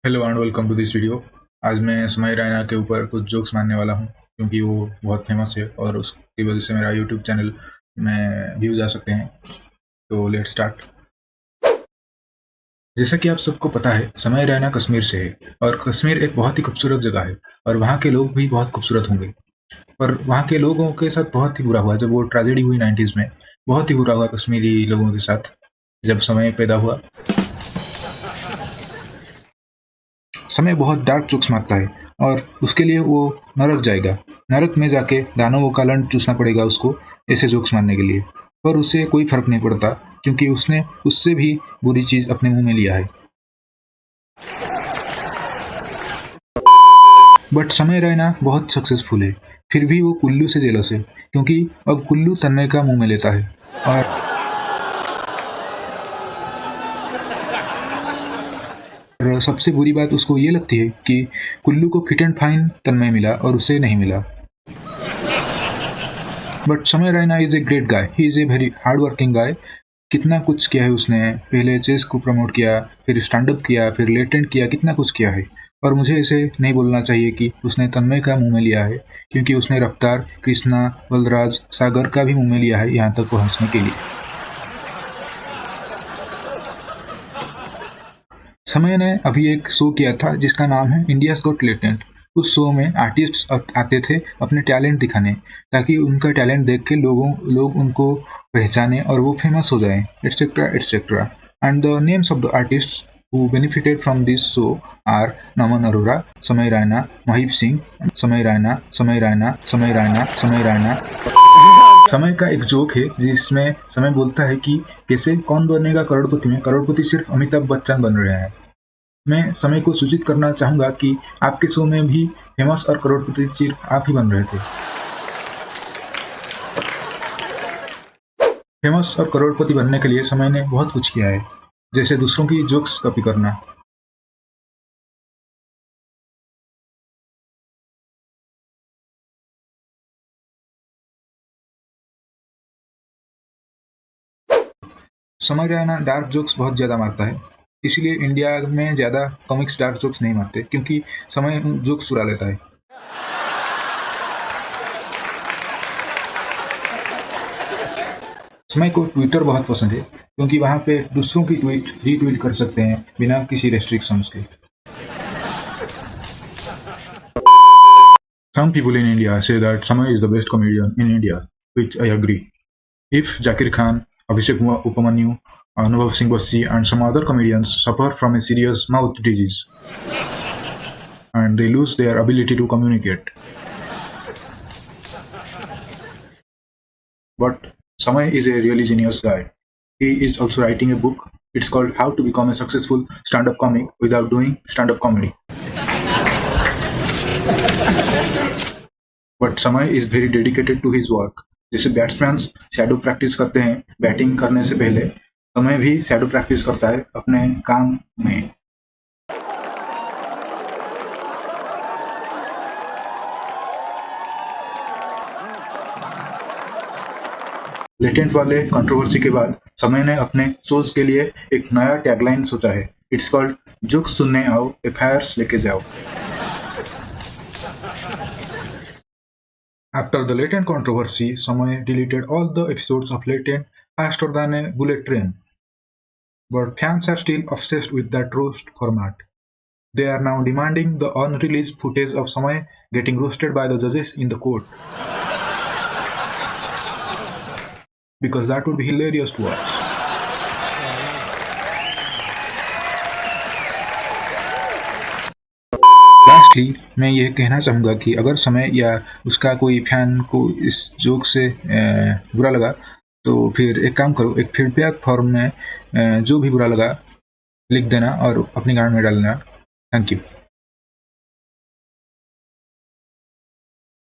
Hello and welcome to this video. आज मैं समय रैना के ऊपर कुछ जोक्स मारने वाला हूँ क्योंकि वो बहुत फेमस है और उसकी वजह से मेरा यूट्यूब चैनल में व्यूज आ सकते हैं। तो लेट्स स्टार्ट। जैसा कि आप सबको पता है, समय रैना कश्मीर से है और कश्मीर एक बहुत ही खूबसूरत जगह है और वहाँ के लोग भी बहुत खूबसूरत होंगे। पर वहाँ के लोगों के साथ बहुत ही बुरा हुआ जब वो ट्रेजेडी हुई 90s में। बहुत ही बुरा हुआ कश्मीरी लोगों के साथ जब समय पैदा हुआ। समय बहुत डार्क जोक्स मारता है और उसके लिए वो नरक जाएगा। नरक में जाके दानवों का लंड चूसना पड़ेगा उसको ऐसे जोक्स मारने के लिए। पर उसे कोई फर्क नहीं पड़ता क्योंकि उसने उससे भी बुरी चीज अपने मुंह में लिया है। बट समय रैना बहुत सक्सेसफुल है, फिर भी वो कुल्लू से जेलस है क्योंकि अब कुल्लू तन्मय का मुंह में लेता है। और सबसे बुरी बात उसको ये लगती है कि कुल्लू को फिट एंड फाइन तन्मय मिला और उसे नहीं मिला। बट समय Raina is a great guy, he is a very hard working गाय। कितना कुछ किया है उसने, पहले चेस को प्रमोट किया, फिर स्टैंड अप किया, फिर लेटेंट किया, कितना कुछ किया है। और मुझे ऐसे नहीं बोलना चाहिए कि उसने तन्मय का मुंह में लिया है क्योंकि उसने रफ्तार, कृष्णा, बलराज, सागर का भी मुंह में लिया है यहाँ तक पहुँचने के लिए। समय ने अभी एक शो किया था जिसका नाम है इंडियाज गॉट टैलेंट। उस शो में आर्टिस्ट आते थे अपने टैलेंट दिखाने ताकि उनका टैलेंट देख के लोग उनको पहचाने और वो फेमस हो जाए, etcetera etcetera. And the names of the artist who benefited from this show are नमन अरोरा, समय रैना, महीप सिंह, समय रैना, समय रैना, समय रैना, समय रैना। समय का एक जोक है जिसमें समय बोलता है कि कैसे कौन बनेगा करोड़पति में करोड़पति सिर्फ अमिताभ बच्चन बन रहे हैं। मैं समय को सूचित करना चाहूंगा कि आपके शो में भी फेमस और करोड़पति सिर्फ आप ही बन रहे थे। फेमस और करोड़पति बनने के लिए समय ने बहुत कुछ किया है, जैसे दूसरों की जोक्स कॉपी करना। समय रहना डार्क जोक्स बहुत ज़्यादा मारता है, इसलिए इंडिया में ज़्यादा कॉमिक्स डार्क जोक्स नहीं मारते क्योंकि समय जोक्स चुरा लेता है। समय को ट्विटर बहुत पसंद है क्योंकि वहाँ पे दूसरों की ट्वीट रीट्वीट कर सकते हैं बिना किसी रेस्ट्रिक्शंस के। Some people in India say that Samay is the best comedian in India, which I agree. If Zakir Khan, Abhishek Upamanyu, Anubhav Singh Bassi and some other comedians suffer from a serious mouth disease and they lose their ability to communicate. But Samay is a really genius guy. He is also writing a book. It's called How to Become a Successful Stand-Up Comic Without Doing Stand-Up Comedy. But Samay is very dedicated to his work. जैसे batsman shadow practice करते हैं batting करने से पहले, समय भी shadow practice करता है अपने काम में। लेटेंट वाले कंट्रोवर्सी के बाद समय ने अपने शोज के लिए एक नया टैगलाइन सोचा है। इट्स कॉल्ड जोक्स सुनने आओ, एफआईआर्स लेके जाओ। After the Latent controversy, Samay deleted all the episodes of Latent faster than a bullet train. But fans are still obsessed with that roast format. They are now demanding the unreleased footage of Samay getting roasted by the judges in the court. Because that would be hilarious to watch. Lastly मैं ये कहना चाहूँगा कि अगर समय या उसका कोई फैन को इस जोक से बुरा लगा तो फिर एक काम करो, एक फीडबैक फॉर्म में जो भी बुरा लगा लिख देना और अपनी गांड में डाल देना। Thank you.